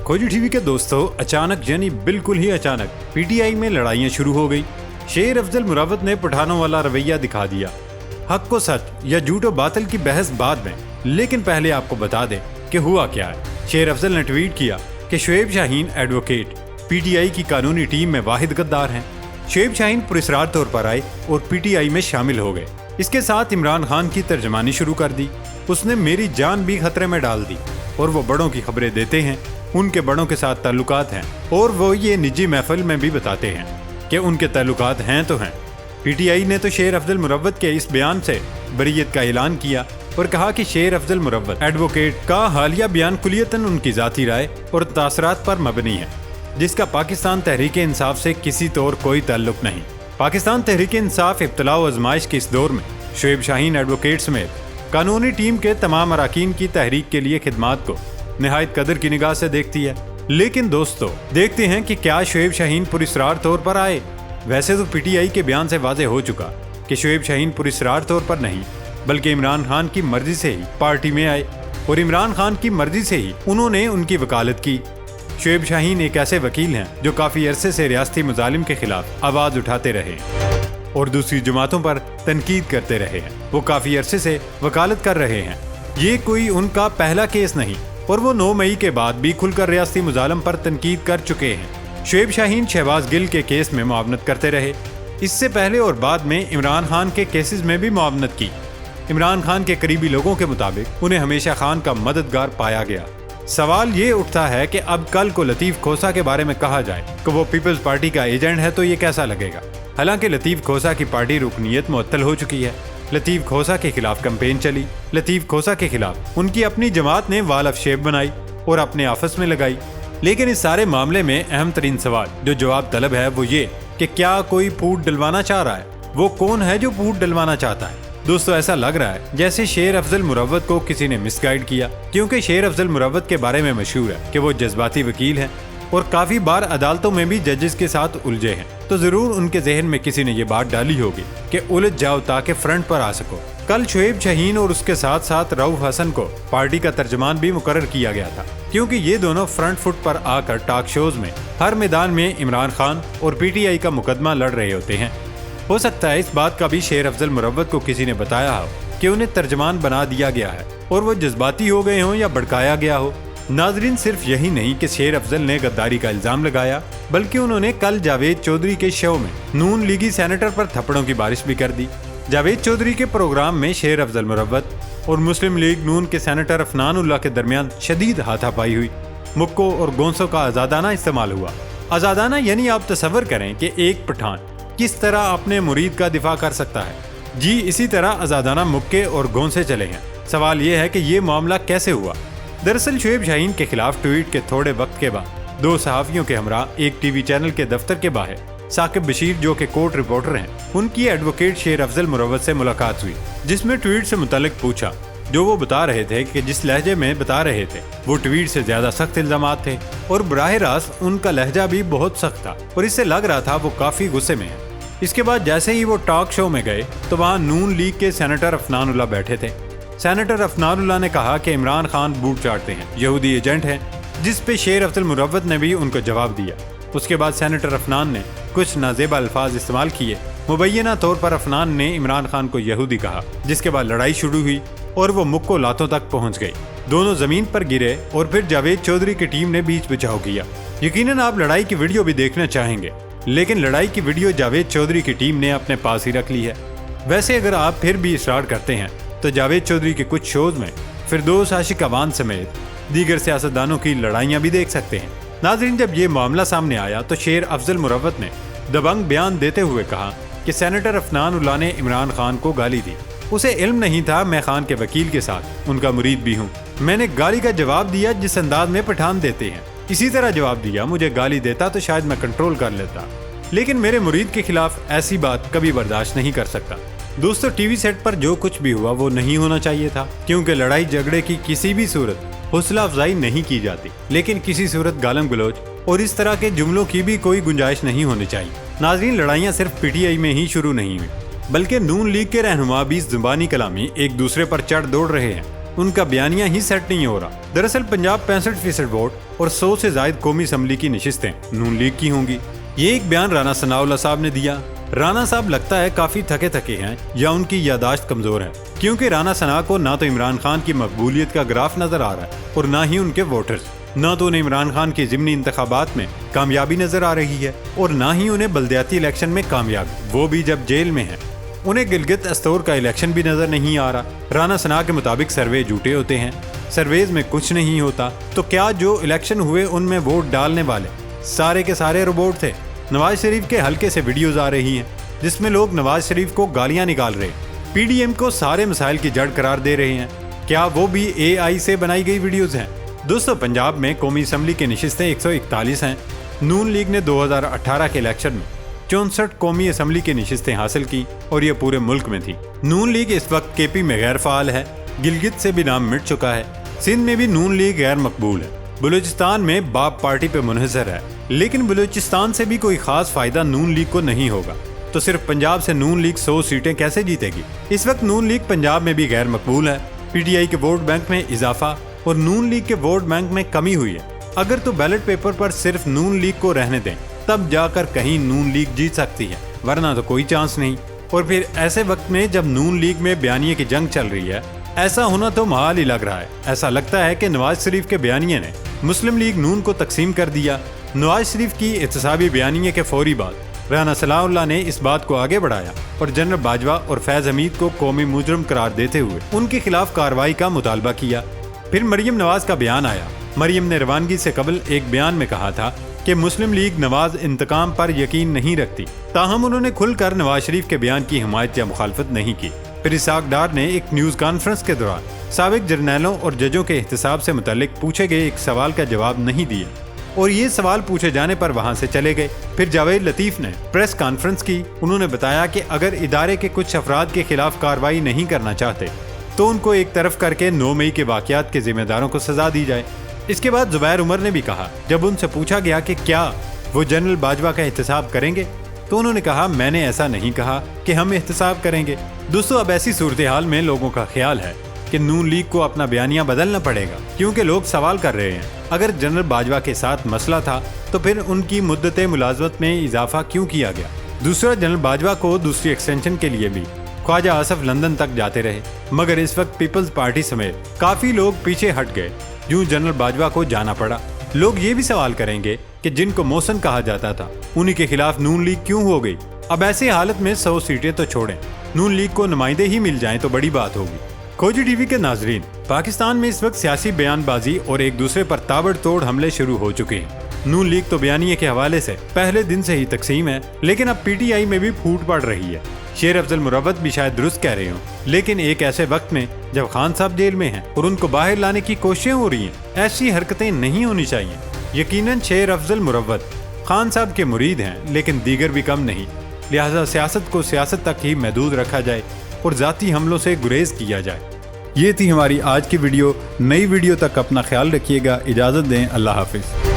खोजी टीवी के दोस्तों, अचानक यानी बिल्कुल ही अचानक पीटीआई में लड़ाइयां शुरू हो गई। शेर अफजल मुरव्वत ने पठानों वाला रवैया दिखा दिया। हक को सच या झूठो बातिल की बहस बाद में, लेकिन पहले आपको बता दें कि हुआ क्या है। शेर अफजल ने ट्वीट किया कि शुएब शाहीन एडवोकेट पीटीआई की कानूनी टीम में वाहिद गद्दार हैं। शुएब शाहीन पुरस्कार तौर पर आए और पीटीआई में शामिल हो गए। इसके साथ इमरान खान की तर्जमानी शुरू कर दी। उसने मेरी जान भी खतरे में डाल दी और वो बड़ों की खबरें देते हैं, उनके बड़ों के साथ ताल्लुकात हैं और वो ये निजी महफिल में भी बताते हैं कि उनके ताल्लुकात हैं तो हैं। पीटीआई ने तो शेर अफजल मुरव्वत के इस बयान से बरीयत का ऐलान किया और कहा कि शेर अफजल मुरव्वत एडवोकेट का हालिया बयान कुलियतन उनकी ज़ाती राय और तासरात पर मबनी है, जिसका पाकिस्तान तहरीक इंसाफ से किसी तौर कोई ताल्लुक नहीं। पाकिस्तान तहरीक इंसाफ इब्तला व आजमाइश के इस दौर में शुएब शाहीन एडवोकेट समेत कानूनी टीम के तमाम अराकीन की तहरीक के लिए खिदमात को निहायत कदर की निगाह से देखती है। लेकिन दोस्तों, देखते हैं कि क्या शुएब शाहीन पुरस्कार तौर पर आए। वैसे तो पीटीआई के बयान से वाज़ेह हो चुका कि शुएब शाहीन पुरस्कार तौर पर नहीं, बल्कि इमरान खान की मर्जी से ही पार्टी में आए और इमरान खान की मर्जी से ही उन्होंने उनकी वकालत की। शुएब शाहीन एक ऐसे वकील हैं जो काफ़ी अरसे से रियासती मुजालिम के खिलाफ आवाज़ उठाते रहे और दूसरी जमातों पर तनकीद करते रहे हैं। वो काफ़ी अरसे से वकालत कर रहे हैं। ये कोई उनका पहला केस नहीं और वो 9 मई के बाद भी खुलकर रियासती मुजालिम पर तनकीद कर चुके हैं। शुएब शाहीन शहबाज गिल के केस में मुआवनत करते रहे। इससे पहले और बाद में इमरान खान के केसेस में भी मुआवनत की। इमरान खान के करीबी लोगों के मुताबिक उन्हें हमेशा खान का मददगार पाया गया। सवाल ये उठता है कि अब कल को लतीफ़ खोसा के बारे में कहा जाए कि वो पीपल्स पार्टी का एजेंट है तो ये कैसा लगेगा। हालांकि लतीफ़ खोसा की पार्टी रुकनीत मुअत्तल हो चुकी है। लतीफ़ खोसा के खिलाफ कैंपेन चली। लतीफ़ खोसा के खिलाफ उनकी अपनी जमात ने वाल ऑफ शेप बनाई और अपने ऑफिस में लगाई। लेकिन इस सारे मामले में अहम तरीन सवाल जो जवाब तलब है वो ये कि क्या कोई फूट डलवाना चाह रहा है। वो कौन है जो फूट डलवाना चाहता है? दोस्तों, ऐसा लग रहा है जैसे शेर अफजल मुरव्वत को किसी ने मिसगाइड किया, क्योंकि शेर अफजल मुरव्वत के बारे में मशहूर है कि वो जज्बाती वकील हैं और काफी बार अदालतों में भी जजेस के साथ उलझे हैं। तो जरूर उनके जहन में किसी ने ये बात डाली होगी कि उलझ जाओ ताकि फ्रंट पर आ सको। कल शुएब शाहीन और उसके साथ साथ रऊफ हसन को पार्टी का तर्जमान भी मुकर्रर किया गया था, क्योंकि ये दोनों फ्रंट फुट पर आकर टॉक शोज में हर मैदान में इमरान खान और पीटीआई का मुकदमा लड़ रहे होते हैं। हो सकता है इस बात का भी शेर अफजल मुरव्वत को किसी ने बताया हो कि उन्हें तर्जमान बना दिया गया है और वो जज्बाती हो गए हों या भड़काया गया हो। नाजरीन, सिर्फ यही नहीं कि शेर अफजल ने गद्दारी का इल्जाम लगाया, बल्कि उन्होंने कल जावेद चौधरी के शो में नून लीगी सेनेटर पर थप्पड़ों की बारिश भी कर दी। जावेद चौधरी के प्रोग्राम में शेर अफजल मुरव्वत और मुस्लिम लीग नून के सेनेटर अफनान उल्लाह के दरमियान शदीद हाथापाई हुई। मुक्कों और गोंसों का आज़ादाना इस्तेमाल हुआ। आज़ादाना यानी आप तसव्वुर करें कि एक पठान किस तरह अपने मुरीद का दिफा कर सकता है। जी इसी तरह आज़ादाना मुक्के और गोंसे चले हैं। सवाल ये है कि ये मामला कैसे हुआ। दरअसल शुएब शाहीन के खिलाफ ट्वीट के थोड़े वक्त के बाद 2 सहाफ़ियों के हमरा एक टीवी चैनल के दफ्तर के बाहर साकिब बशीर, जो कि कोर्ट रिपोर्टर हैं, उनकी एडवोकेट शेर अफजल मुरव्वत से मुलाकात हुई, जिसमें ट्वीट से मुतल्लिक पूछा। जो वो बता रहे थे कि जिस लहजे में बता रहे थे वो ट्वीट से ज्यादा सख्त इल्जामात थे और बराह रास्त उनका लहजा भी बहुत सख्त था और इससे लग रहा था वो काफी गुस्से में है। इसके बाद जैसे ही वो टॉक शो में गए तो वहाँ नून लीग के सेनेटर अफनान उल्लाह बैठे थे। सेनेटर अफनान उल्लाह ने कहा कि इमरान खान बूट चाटते हैं, यहूदी एजेंट हैं, जिस पे शेर अफजल मुरव्वत ने भी उनको जवाब दिया। उसके बाद सेनेटर अफनान ने कुछ नाजेबा अल्फाज इस्तेमाल किए। मुबैना तौर पर अफनान ने इमरान खान को यहूदी कहा, जिसके बाद लड़ाई शुरू हुई और वो मुक्को लातों तक पहुंच गई। दोनों जमीन पर गिरे और फिर जावेद चौधरी की टीम ने बीच बचाव किया। यकीनन आप लड़ाई की वीडियो भी देखना चाहेंगे, लेकिन लड़ाई की वीडियो जावेद चौधरी की टीम ने अपने पास ही रख ली है। वैसे अगर आप फिर भी इसरार करते हैं तो जावेद चौधरी के कुछ शोज में फिरदौस आशिक अवान समेत दीगर सियासतदानों की लड़ाइयाँ भी देख सकते हैं। नाज़रीन, जब ये मामला सामने आया तो शेर अफजल मुरव्वत ने दबंग बयान देते हुए कहा कि सेनेटर अफनान उल्लाह ने इमरान खान को गाली दी। उसे इल्म नहीं था मैं खान के वकील के साथ उनका मुरीद भी हूँ। मैंने गाली का जवाब दिया जिस अंदाज में पठान देते हैं, इसी तरह जवाब दिया। मुझे गाली देता तो शायद मैं कंट्रोल कर लेता, लेकिन मेरे मुरीद के खिलाफ ऐसी बात कभी बर्दाश्त नहीं कर सकता। दोस्तों, टीवी सेट पर जो कुछ भी हुआ वो नहीं होना चाहिए था, क्योंकि लड़ाई झगड़े की किसी भी सूरत हौसला अफजाई नहीं की जाती, लेकिन किसी सूरत गालम गलोच और इस तरह के जुमलों की भी कोई गुंजाइश नहीं होनी चाहिए। नाज़रीन, लड़ाइयाँ सिर्फ पीटीआई में ही शुरू नहीं हुई, बल्कि नून लीग के रहनुमा भी ज़ुबानी कलामी एक दूसरे पर चढ़ दौड़ रहे हैं। ان کا بیانیہ ہی سیٹ نہیں ہو رہا۔ دراصل پنجاب 65% ووٹ اور 100 سے زائد قومی اسمبلی کی نشستیں نون لیگ کی ہوں گی۔ یہ ایک بیان رانا ثناء اللہ صاحب نے دیا۔ رانا صاحب لگتا ہے کافی تھکے ہیں یا ان کی یادداشت کمزور ہے، کیونکہ رانا ثناء کو نہ تو عمران خان کی مقبولیت کا گراف نظر آ رہا ہے اور نہ ہی ان کے ووٹرز، نہ تو انہیں عمران خان کی ضمنی انتخابات میں کامیابی نظر آ رہی ہے اور نہ ہی انہیں بلدیاتی الیکشن میں کامیابی، وہ بھی جب جیل میں ہیں۔ انہیں گلگت استور کا الیکشن بھی نظر نہیں آ رہا۔ رانا ثناء کے مطابق سروے جھوٹے ہوتے ہیں، سرویز میں کچھ نہیں ہوتا، تو کیا جو الیکشن ہوئے ان میں ووٹ ڈالنے والے سارے کے سارے روبوٹ تھے؟ نواز شریف کے حلقے سے ویڈیوز آ رہی ہیں جس میں لوگ نواز شریف کو گالیاں نکال رہے، پی ڈی ایم کو سارے مسائل کی جڑ قرار دے رہے ہیں۔ کیا وہ بھی اے آئی سے بنائی گئی ویڈیوز ہیں؟ دوستو، پنجاب میں قومی اسمبلی کی نشستیں 141 ہیں۔ نون لیگ نے 2018 کے الیکشن میں 64 قومی اسمبلی کی نشستیں حاصل کی اور یہ پورے ملک میں تھی۔ نون لیگ اس وقت کے پی میں غیر فعال ہے، گلگت سے بھی نام مٹ چکا ہے، سندھ میں بھی نون لیگ غیر مقبول ہے، بلوچستان میں باب پارٹی پہ منحصر ہے، لیکن بلوچستان سے بھی کوئی خاص فائدہ نون لیگ کو نہیں ہوگا، تو صرف پنجاب سے نون لیگ 100 سیٹیں کیسے جیتے گی؟ اس وقت نون لیگ پنجاب میں بھی غیر مقبول ہے، پی ٹی آئی کے ووٹ بینک میں اضافہ اور نون لیگ کے ووٹ بینک میں کمی ہوئی ہے۔ اگر تو بیلٹ پیپر پر صرف نون لیگ کو رہنے دیں تب جا کر کہیں نون لیگ جیت سکتی ہے، ورنہ تو کوئی چانس نہیں۔ اور پھر ایسے وقت میں جب نون لیگ میں بیانیے کی جنگ چل رہی ہے، ایسا ہونا تو محال ہی لگ رہا ہے۔ ایسا لگتا ہے کہ نواز شریف کے بیانیے نے مسلم لیگ نون کو تقسیم کر دیا۔ نواز شریف کی احتسابی بیانیے کے فوری بعد رانا ثناء اللہ نے اس بات کو آگے بڑھایا اور جنرل باجوہ اور فیض حمید کو قومی مجرم قرار دیتے ہوئے ان کے خلاف کارروائی کا مطالبہ کیا۔ پھر مریم نواز کا بیان آیا۔ مریم نے روانگی سے قبل ایک بیان میں کہا تھا کہ مسلم لیگ نواز انتقام پر یقین نہیں رکھتی، تاہم انہوں نے کھل کر نواز شریف کے بیان کی حمایت یا مخالفت نہیں کی۔ پھر اسحاق ڈار نے ایک نیوز کانفرنس کے دوران سابق جرنیلوں اور ججوں کے احتساب سے متعلق پوچھے گئے ایک سوال کا جواب نہیں دیا اور یہ سوال پوچھے جانے پر وہاں سے چلے گئے۔ پھر جاوید لطیف نے پریس کانفرنس کی۔ انہوں نے بتایا کہ اگر ادارے کے کچھ افراد کے خلاف کارروائی نہیں کرنا چاہتے تو ان کو ایک طرف کر کے 9 مئی کے واقعات کے ذمہ داروں کو سزا دی جائے۔ اس کے بعد زبیر عمر نے بھی کہا، جب ان سے پوچھا گیا کہ کیا وہ جنرل باجوہ کا احتساب کریں گے تو انہوں نے کہا، میں نے ایسا نہیں کہا کہ ہم احتساب کریں گے۔ دوستو، اب ایسی صورتحال میں لوگوں کا خیال ہے کہ نون لیگ کو اپنا بیانیہ بدلنا پڑے گا، کیونکہ لوگ سوال کر رہے ہیں اگر جنرل باجوہ کے ساتھ مسئلہ تھا تو پھر ان کی مدت ملازمت میں اضافہ کیوں کیا گیا؟ دوسرا، جنرل باجوہ کو دوسری ایکسٹینشن کے لیے بھی خواجہ آصف لندن تک جاتے رہے، مگر اس وقت پیپلز پارٹی سمیت کافی لوگ پیچھے ہٹ گئے، یوں جنرل باجوہ کو جانا پڑا۔ لوگ یہ بھی سوال کریں گے کہ جن کو محسن کہا جاتا تھا انہی کے خلاف نون لیگ کیوں ہو گئی؟ اب ایسی حالت میں 100 سیٹیں تو چھوڑیں، نون لیگ کو نمائندے ہی مل جائیں تو بڑی بات ہوگی۔ کھوجی ٹی وی کے ناظرین، پاکستان میں اس وقت سیاسی بیان بازی اور ایک دوسرے پر تابڑ توڑ حملے شروع ہو چکے ہیں۔ نون لیگ تو بیانیے کے حوالے سے پہلے دن سے ہی تقسیم ہے، لیکن اب پی ٹی آئی میں بھی پھوٹ پڑ رہی ہے۔ شیر افضل مروت بھی شاید درست کہہ رہے ہوں، لیکن ایک ایسے وقت میں جب خان صاحب جیل میں ہیں اور ان کو باہر لانے کی کوششیں ہو رہی ہیں، ایسی حرکتیں نہیں ہونی چاہیے۔ یقیناً شیر افضل مروت خان صاحب کے مرید ہیں، لیکن دیگر بھی کم نہیں، لہذا سیاست کو سیاست تک ہی محدود رکھا جائے اور ذاتی حملوں سے گریز کیا جائے۔ یہ تھی ہماری آج کی ویڈیو۔ نئی ویڈیو تک اپنا خیال رکھیے گا، اجازت دیں، اللہ حافظ۔